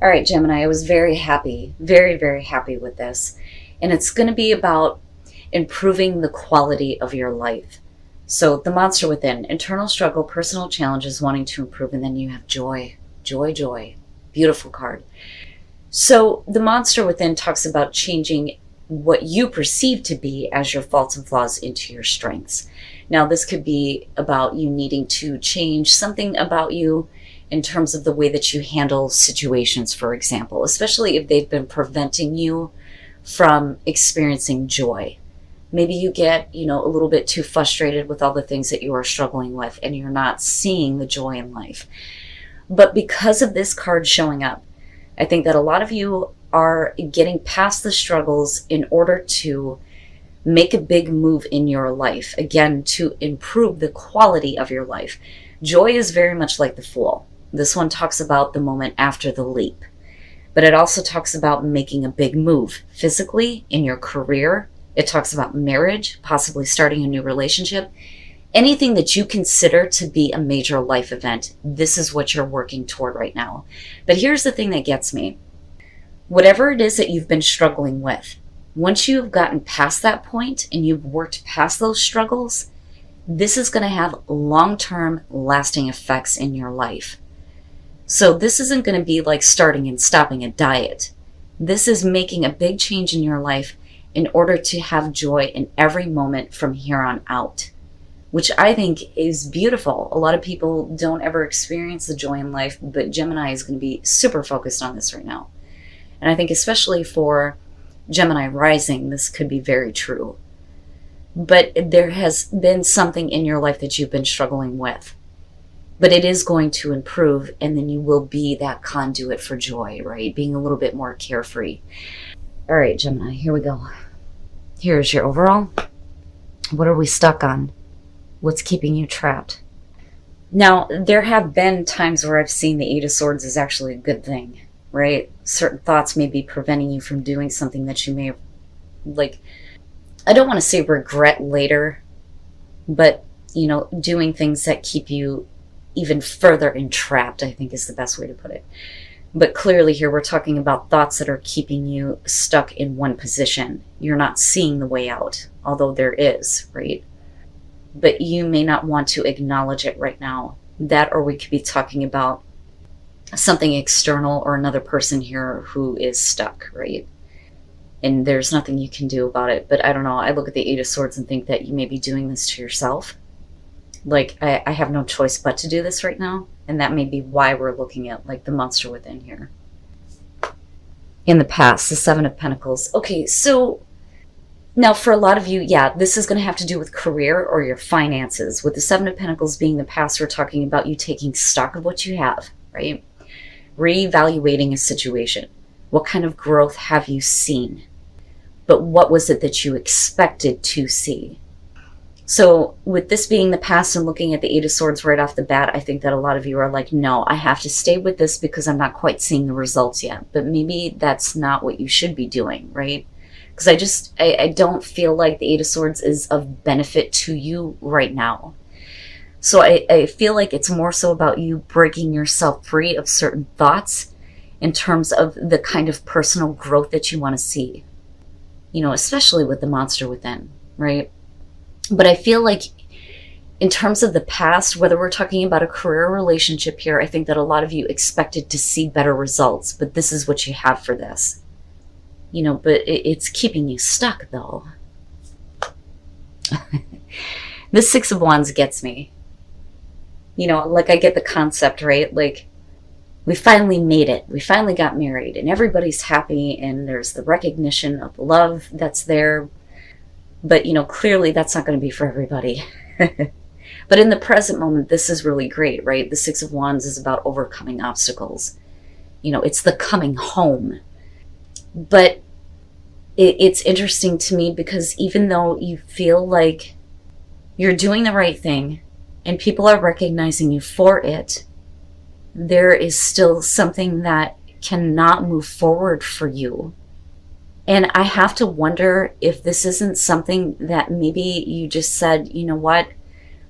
All right, Gemini, I was very happy, very, very happy with this. And it's going to be about improving the quality of your life. So the monster within, internal struggle, personal challenges, wanting to improve, and then you have joy, joy, joy. Beautiful card. So the monster within talks about changing what you perceive to be as your faults and flaws into your strengths. Now, this could be about you needing to change something about you in terms of the way that you handle situations, for example, especially if they've been preventing you from experiencing joy. Maybe you get, a little bit too frustrated with all the things that you are struggling with and you're not seeing the joy in life. But because of this card showing up, I think that a lot of you are getting past the struggles in order to make a big move in your life, again, to improve the quality of your life. Joy is very much like the Fool. This one talks about the moment after the leap, but it also talks about making a big move physically in your career. It talks about marriage, possibly starting a new relationship. Anything that you consider to be a major life event, this is what you're working toward right now. But here's the thing that gets me. Whatever it is that you've been struggling with, once you've gotten past that point and you've worked past those struggles, this is going to have long-term lasting effects in your life. So this isn't going to be like starting and stopping a diet. This is making a big change in your life in order to have joy in every moment from here on out, which I think is beautiful. A lot of people don't ever experience the joy in life, but Gemini is going to be super focused on this right now. And I think especially for Gemini rising, this could be very true. But there has been something in your life that you've been struggling with. But it is going to improve, and then you will be that conduit for joy, right? Being a little bit more carefree. All right, Gemini, here we go. Here's your overall. What are we stuck on? What's keeping you trapped? Now, there have been times where I've seen the Eight of Swords is actually a good thing, right? Certain thoughts may be preventing you from doing something that you may, I don't want to say regret later, but, doing things that keep you even further entrapped, I think is the best way to put it. But clearly here we're talking about thoughts that are keeping you stuck in one position. You're not seeing the way out, although there is, right? But you may not want to acknowledge it right now. That, or we could be talking about something external or another person here who is stuck, right? And there's nothing you can do about it. But I don't know, I look at the Eight of Swords and think that you may be doing this to yourself. I have no choice but to do this right now. And that may be why we're looking at the monster within here. In the past, the Seven of Pentacles. Okay, so now for a lot of you, this is going to have to do with career or your finances. With the Seven of Pentacles being the past, we're talking about you taking stock of what you have, right? Reevaluating a situation. What kind of growth have you seen? But what was it that you expected to see? So with this being the past and looking at the Eight of Swords right off the bat, I think that a lot of you are like, no, I have to stay with this because I'm not quite seeing the results yet. But maybe that's not what you should be doing, right? Because I don't feel like the Eight of Swords is of benefit to you right now. So I feel like it's more so about you breaking yourself free of certain thoughts in terms of the kind of personal growth that you want to see. Especially with the monster within, right? But I feel like in terms of the past, whether we're talking about a career or relationship here, I think that a lot of you expected to see better results, but this is what you have for this. But it's keeping you stuck though. The Six of Wands gets me. I get the concept, right? We finally made it. We finally got married and everybody's happy and there's the recognition of the love that's there. But, clearly that's not going to be for everybody. But in the present moment, this is really great, right? The Six of Wands is about overcoming obstacles. It's the coming home. But it's interesting to me because even though you feel like you're doing the right thing and people are recognizing you for it, there is still something that cannot move forward for you. And I have to wonder if this isn't something that maybe you just said, you know what,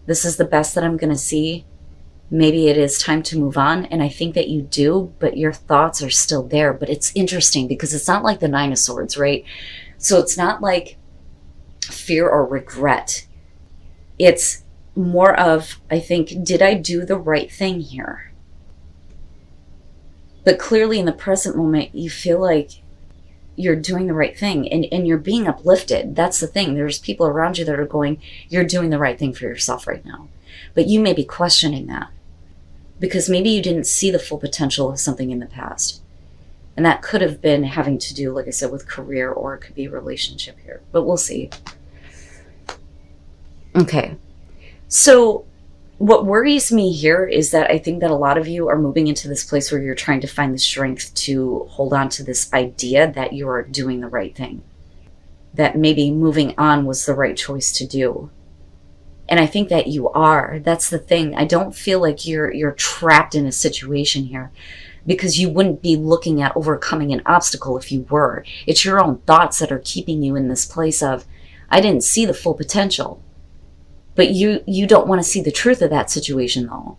this is the best that I'm going to see. Maybe it is time to move on, and I think that you do, but your thoughts are still there. But it's interesting because it's not like the Nine of Swords, right? So it's not like fear or regret. It's more of, I think, did I do the right thing here? But clearly in the present moment, you feel like you're doing the right thing, and you're being uplifted. That's the thing. There's people around you that are going, you're doing the right thing for yourself right now. But you may be questioning that because maybe you didn't see the full potential of something in the past. And that could have been having to do, like I said, with career, or it could be a relationship here. But we'll see. Okay. So what worries me here is that I think that a lot of you are moving into this place where you're trying to find the strength to hold on to this idea that you are doing the right thing. That maybe moving on was the right choice to do. And I think that you are. That's the thing. I don't feel like you're trapped in a situation here, because you wouldn't be looking at overcoming an obstacle if you were. It's your own thoughts that are keeping you in this place of, I didn't see the full potential. But you don't want to see the truth of that situation, though.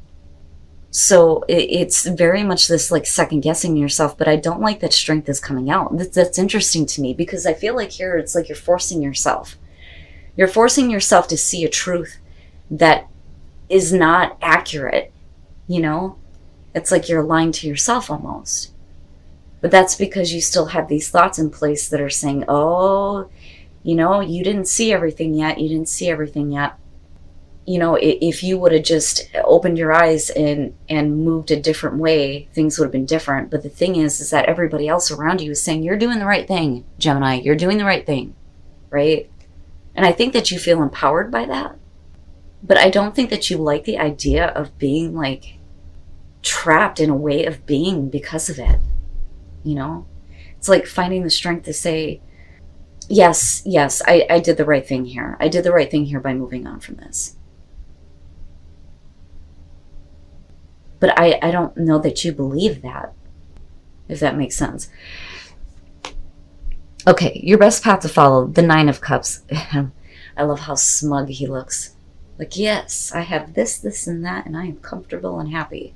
So it's very much this like second guessing yourself, but I don't like that strength is coming out. That's interesting to me, because I feel like here it's like you're forcing yourself. You're forcing yourself to see a truth that is not accurate, you know? It's like you're lying to yourself almost. But that's because you still have these thoughts in place that are saying, oh, you know, you didn't see everything yet. You didn't see everything yet. You know, if you would have just opened your eyes and moved a different way, things would have been different. But the thing is that everybody else around you is saying, you're doing the right thing, Gemini. You're doing the right thing, right? And I think that you feel empowered by that. But I don't think that you like the idea of being like trapped in a way of being because of it. You know, it's like finding the strength to say, yes, I did the right thing here. I did the right thing here by moving on from this. But I don't know that you believe that, if that makes sense. Okay, your best path to follow, the Nine of Cups. I love how smug he looks. Like, yes, I have this, and that, and I am comfortable and happy.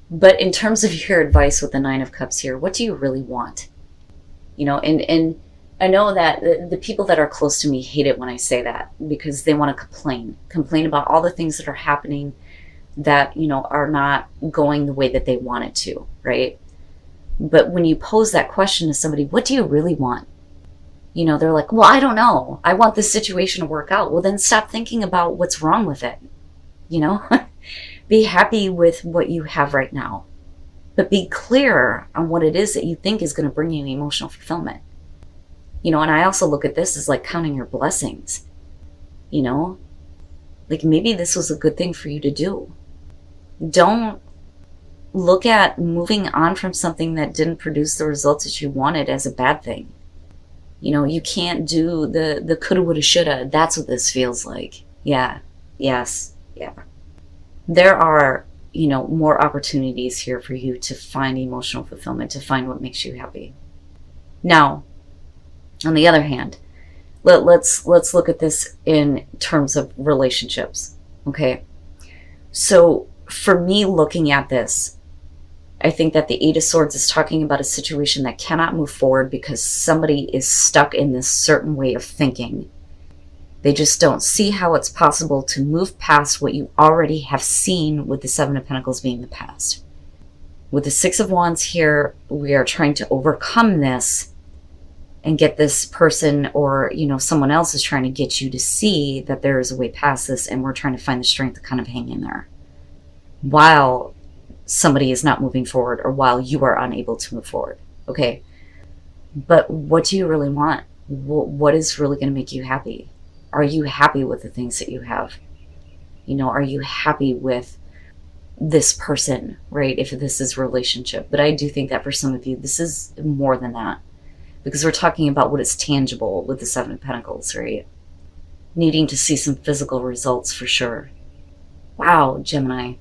But in terms of your advice with the Nine of Cups here, what do you really want? You know, and I know that the people that are close to me hate it when I say that, because they want to complain about all the things that are happening that, you know, are not going the way that they want it to, right? But when you pose that question to somebody, what do you really want? You know, they're like, well, I don't know. I want this situation to work out. Well, then stop thinking about what's wrong with it. You know, be happy with what you have right now, but be clear on what it is that you think is going to bring you emotional fulfillment. You know, and I also look at this as like counting your blessings. You know, like maybe this was a good thing for you to do. Don't look at moving on from something that didn't produce the results that you wanted as a bad thing. You know, you can't do the coulda, woulda, shoulda. That's what this feels like. Yeah. Yes. Yeah. There are, you know, more opportunities here for you to find emotional fulfillment, to find what makes you happy. Now, on the other hand, let's look at this in terms of relationships. Okay. So for me, looking at this, I think that the Eight of Swords is talking about a situation that cannot move forward because somebody is stuck in this certain way of thinking. They just don't see how it's possible to move past what you already have seen, with the Seven of Pentacles being the past. With the Six of Wands here, we are trying to overcome this and get this person, or, you know, someone else is trying to get you to see that there is a way past this, and we're trying to find the strength to kind of hang in there while somebody is not moving forward, or while you are unable to move forward. Okay. But what do you really want? What is really going to make you happy? Are you happy with the things that you have? You know, are you happy with this person, right? If this is a relationship. But I do think that for some of you, this is more than that, because we're talking about what is tangible with the Seven of Pentacles, right? Needing to see some physical results for sure. Wow, Gemini.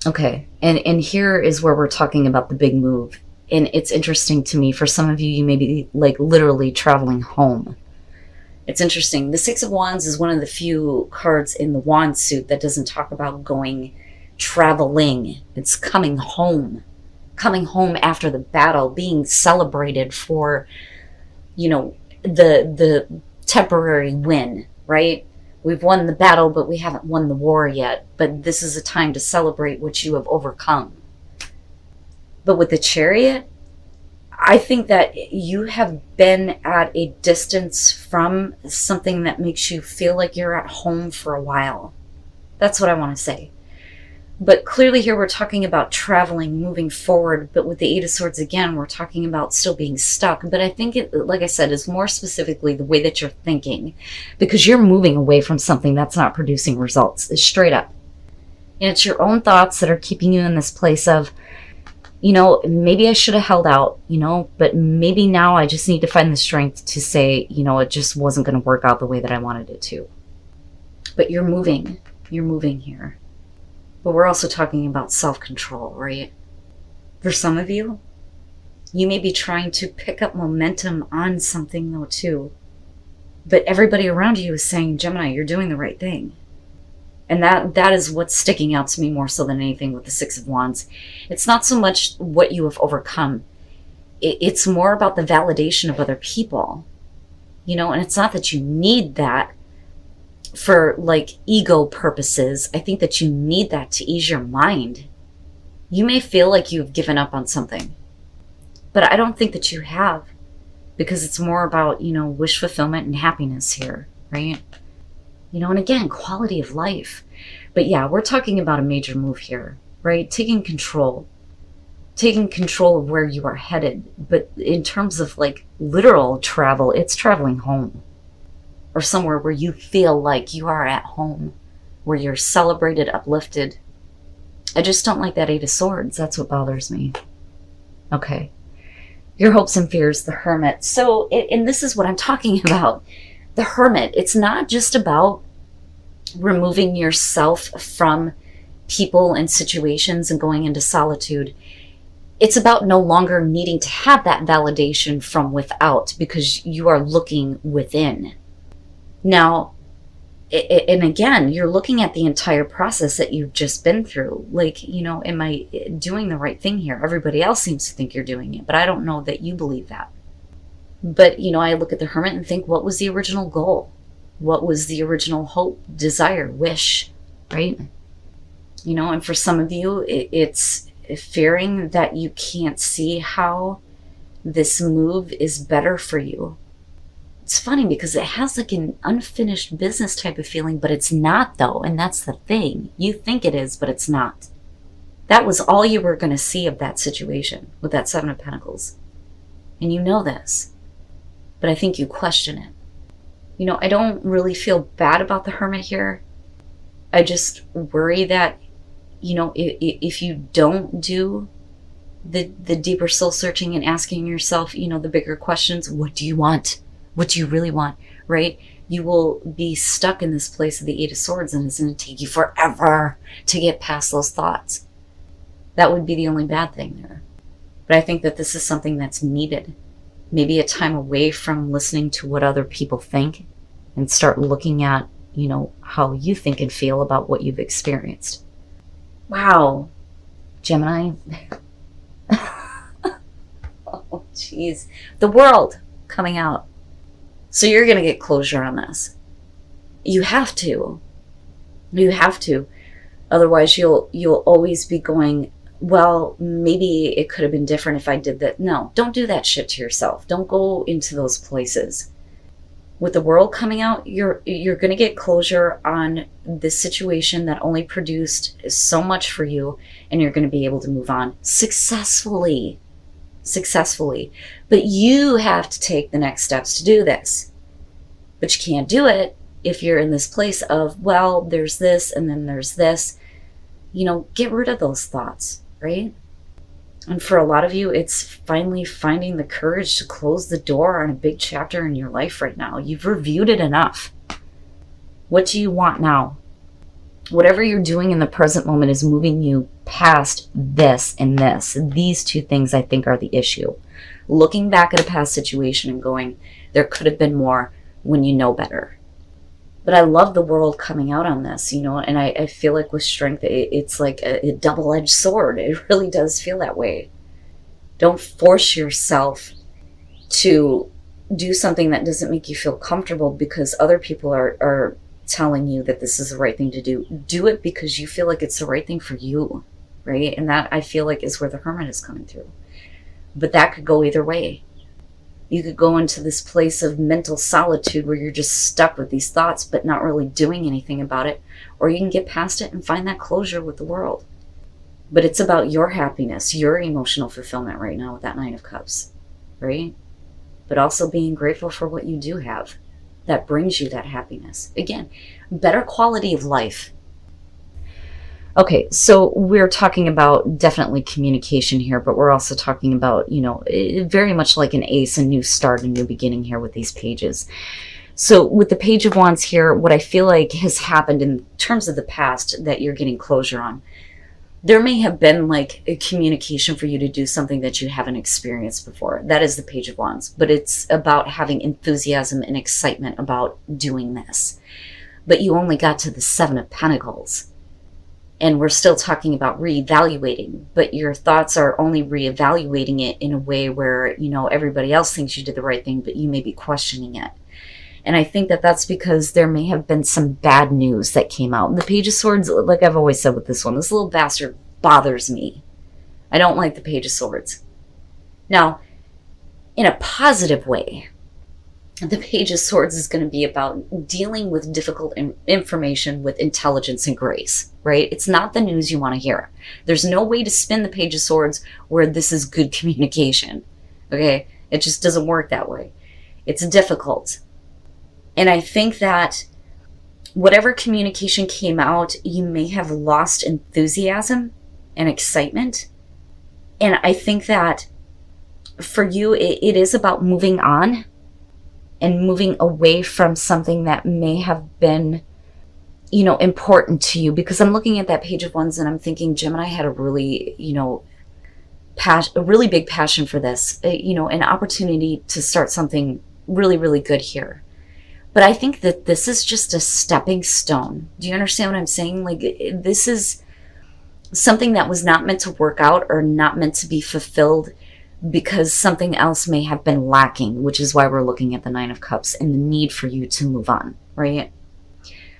Okay, and here is where we're talking about the big move. And it's interesting to me, for some of you, you may be like literally traveling home. It's interesting. The Six of Wands is one of the few cards in the wand suit that doesn't talk about going traveling. It's coming home. Coming home after the battle, being celebrated for, you know, the temporary win, right? We've won the battle, but we haven't won the war yet. But this is a time to celebrate what you have overcome. But with the Chariot, I think that you have been at a distance from something that makes you feel like you're at home for a while. That's what I want to say. But clearly here we're talking about traveling, moving forward. But with the Eight of Swords, again, we're talking about still being stuck. But I think it, like I said, is more specifically the way that you're thinking. Because you're moving away from something that's not producing results. It's straight up. And it's your own thoughts that are keeping you in this place of, you know, maybe I should have held out, you know, but maybe now I just need to find the strength to say, you know, it just wasn't going to work out the way that I wanted it to. But you're moving here. But we're also talking about self-control, right? For some of you, you may be trying to pick up momentum on something though too. But everybody around you is saying, Gemini, you're doing the right thing. And that is what's sticking out to me more so than anything with the Six of Wands. It's not so much what you have overcome. It's more about the validation of other people. You know, and it's not that you need that for like ego purposes. I think that you need that to ease your mind. You may feel like you've given up on something, but I don't think that you have, because it's more about, you know, wish fulfillment and happiness here, right? You know, and again, quality of life. But yeah, we're talking about a major move here, right? Taking control of where you are headed. But in terms of like literal travel, it's traveling home, or somewhere where you feel like you are at home, where you're celebrated, uplifted. I just don't like that Eight of Swords. That's what bothers me. Okay. Your hopes and fears, the Hermit. So, and this is what I'm talking about. The Hermit, it's not just about removing yourself from people and situations and going into solitude. It's about no longer needing to have that validation from without, because you are looking within. Now, and again, you're looking at the entire process that you've just been through. Like, you know, am I doing the right thing here? Everybody else seems to think you're doing it, but I don't know that you believe that. But, you know, I look at the Hermit and think, what was the original goal? What was the original hope, desire, wish, right? You know, and for some of you, it's fearing that you can't see how this move is better for you. It's funny because it has like an unfinished business type of feeling, but it's not though. And that's the thing. You think it is, but it's not. That was all you were going to see of that situation with that Seven of Pentacles. And you know this. But I think you question it. You know, I don't really feel bad about the Hermit here. I just worry that, you know, if you don't do the deeper soul searching and asking yourself, you know, the bigger questions, what do you want? What do you really want, right? You will be stuck in this place of the Eight of Swords, and it's going to take you forever to get past those thoughts. That would be the only bad thing there. But I think that this is something that's needed. Maybe a time away from listening to what other people think and start looking at, you know, how you think and feel about what you've experienced. Wow. Gemini. Oh, jeez. The World coming out. So you're going to get closure on this. You have to. You have to. Otherwise, you'll always be going, well, maybe it could have been different if I did that. No, don't do that shit to yourself. Don't go into those places. With the World coming out, you're going to get closure on this situation that only produced so much for you, and you're going to be able to move on successfully. But you have to take the next steps to do this. But you can't do it if you're in this place of, well, there's this and then there's this. You know, get rid of those thoughts, right? And for a lot of you, it's finally finding the courage to close the door on a big chapter in your life right now. You've reviewed it enough. What do you want now? Whatever you're doing in the present moment is moving you past this and this. These two things, I think, are the issue. Looking back at a past situation and going, there could have been more, when you know better. But I love the world coming out on this, and I feel like with strength, it's like a double-edged sword. It really does feel that way. Don't force yourself to do something that doesn't make you feel comfortable because other people are telling you that this is the right thing to do. Do it because you feel like it's the right thing for you, right? And that, I feel like, is where the Hermit is coming through. But that could go either way. You could go into this place of mental solitude where you're just stuck with these thoughts but not really doing anything about it, or you can get past it and find that closure with the world. But it's about your happiness, your emotional fulfillment right now with that Nine of Cups, right? But also being grateful for what you do have that brings you that happiness. Again, better quality of life. Okay, so we're talking about definitely communication here, but we're also talking about, very much like an ace, a new start, a new beginning here with these pages. So with the Page of Wands here, what I feel like has happened in terms of the past that you're getting closure on, there may have been like a communication for you to do something that you haven't experienced before. That is the Page of Wands, but it's about having enthusiasm and excitement about doing this. But you only got to the Seven of Pentacles. And we're still talking about reevaluating, but your thoughts are only reevaluating it in a way where, everybody else thinks you did the right thing, but you may be questioning it. And I think that that's because there may have been some bad news that came out. And the Page of Swords, like I've always said with this one, this little bastard bothers me. I don't like the Page of Swords. Now, in a positive way, the Page of Swords is going to be about dealing with difficult information with intelligence and grace, right? It's not the news you want to hear. There's no way to spin the Page of Swords where this is good communication, okay? It just doesn't work that way. It's difficult. And I think that whatever communication came out, you may have lost enthusiasm and excitement. And I think that for you, it is about moving on and moving away from something that may have been, important to you. Because I'm looking at that Page of Wands and I'm thinking Gemini had a really, a really big passion for this, an opportunity to start something really, really good here. But I think that this is just a stepping stone. Do you understand what I'm saying? Like, this is something that was not meant to work out or not meant to be fulfilled because something else may have been lacking, which is why we're looking at the Nine of Cups and the need for you to move on, right?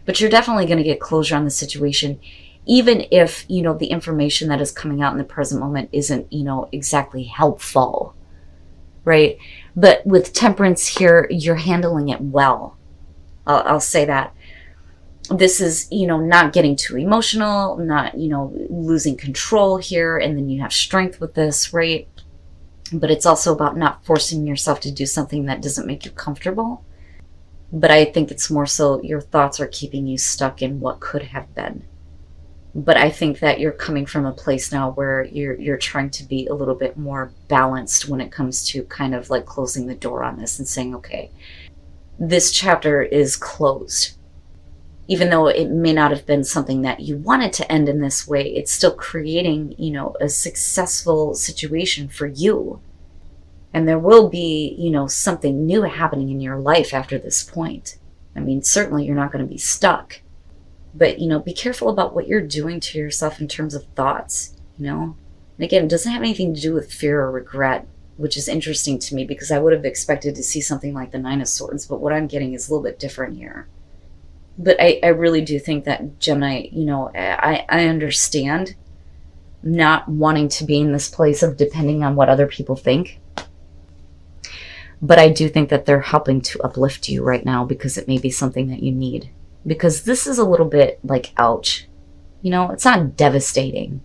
But you're definitely going to get closure on the situation, even if, the information that is coming out in the present moment isn't, exactly helpful, right? But with Temperance here, you're handling it well. I'll say that. This is, not getting too emotional, not, losing control here, and then you have strength with this, right? But it's also about not forcing yourself to do something that doesn't make you comfortable. But I think it's more so your thoughts are keeping you stuck in what could have been. But I think that you're coming from a place now where you're trying to be a little bit more balanced when it comes to kind of like closing the door on this and saying, okay, this chapter is closed. Even though it may not have been something that you wanted to end in this way, it's still creating, a successful situation for you. And there will be, something new happening in your life after this point. I mean, certainly you're not going to be stuck. But, be careful about what you're doing to yourself in terms of thoughts, And again, it doesn't have anything to do with fear or regret, which is interesting to me because I would have expected to see something like the Nine of Swords. But what I'm getting is a little bit different here. But I really do think that Gemini, I understand not wanting to be in this place of depending on what other people think. But I do think that they're helping to uplift you right now because it may be something that you need. Because this is a little bit like, ouch. It's not devastating.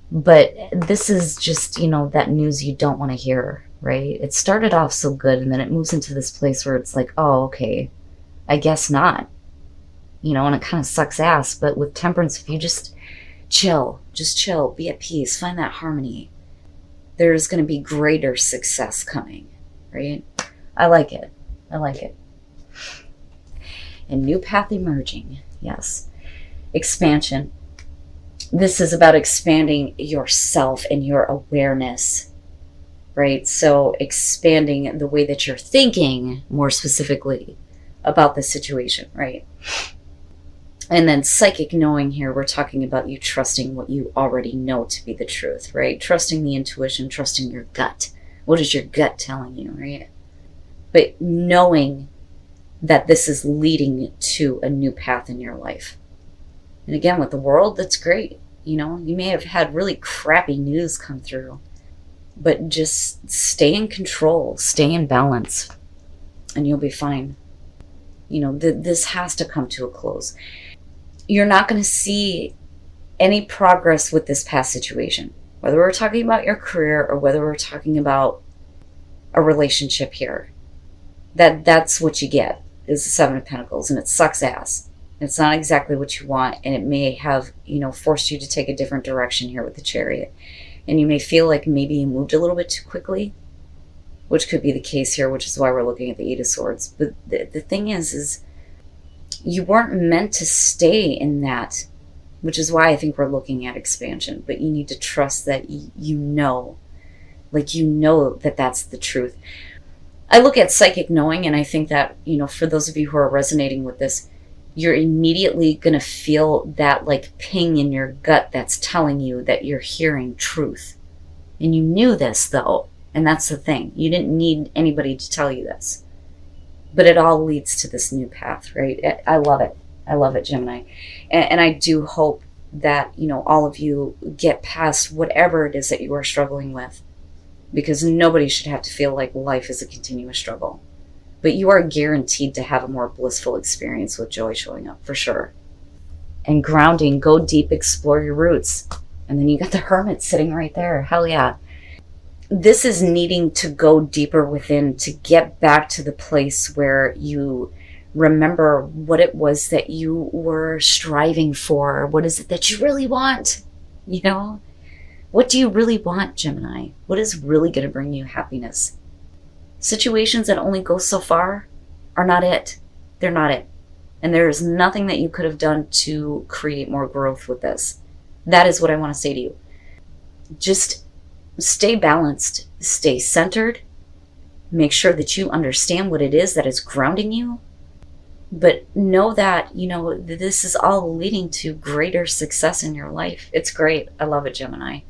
But this is just, that news you don't want to hear, right? It started off so good and then it moves into this place where it's like, oh, okay, I guess not. And it kind of sucks ass. But with Temperance, if you just chill, be at peace, find that harmony, there's going to be greater success coming, right? I like it. And new path emerging. Yes. Expansion. This is about expanding yourself and your awareness, right? So expanding the way that you're thinking more specifically. about the situation, right? And then psychic knowing here, we're talking about you trusting what you already know to be the truth, right? Trusting the intuition, trusting your gut. What is your gut telling you, right? But knowing that this is leading to a new path in your life. And again, with the world, that's great. You know, you may have had really crappy news come through, but just stay in control, stay in balance, and you'll be fine. You know, this has to come to a close. You're not going to see any progress with this past situation, whether we're talking about your career or whether we're talking about a relationship here. That's what you get, is the Seven of Pentacles, and it sucks ass. It's not exactly what you want, and it may have, you know, forced you to take a different direction here with the Chariot. And you may feel like maybe you moved a little bit too quickly, which could be the case here, which is why we're looking at the Eight of Swords. But the thing is you weren't meant to stay in that, which is why I think we're looking at expansion. But you need to trust that you know that that's the truth. I look at psychic knowing, and I think that, you know, for those of you who are resonating with this, you're immediately going to feel that like ping in your gut that's telling you that you're hearing truth. And you knew this, though. And that's the thing. You didn't need anybody to tell you this. But it all leads to this new path, right? I love it. I love it, Gemini. And I do hope that, you know, all of you get past whatever it is that you are struggling with. Because nobody should have to feel like life is a continuous struggle. But you are guaranteed to have a more blissful experience with joy showing up, for sure. And grounding, go deep, explore your roots. And then you got the Hermit sitting right there. Hell yeah. This is needing to go deeper within to get back to the place where you remember what it was that you were striving for. What is it that you really want? You know? What do you really want, Gemini? What is really going to bring you happiness? Situations that only go so far are not it. They're not it. And there is nothing that you could have done to create more growth with this. That is what I want to say to you. Just stay balanced, stay centered, make sure that you understand what it is that is grounding you, but know that, you know, this is all leading to greater success in your life. It's great. I love it, Gemini.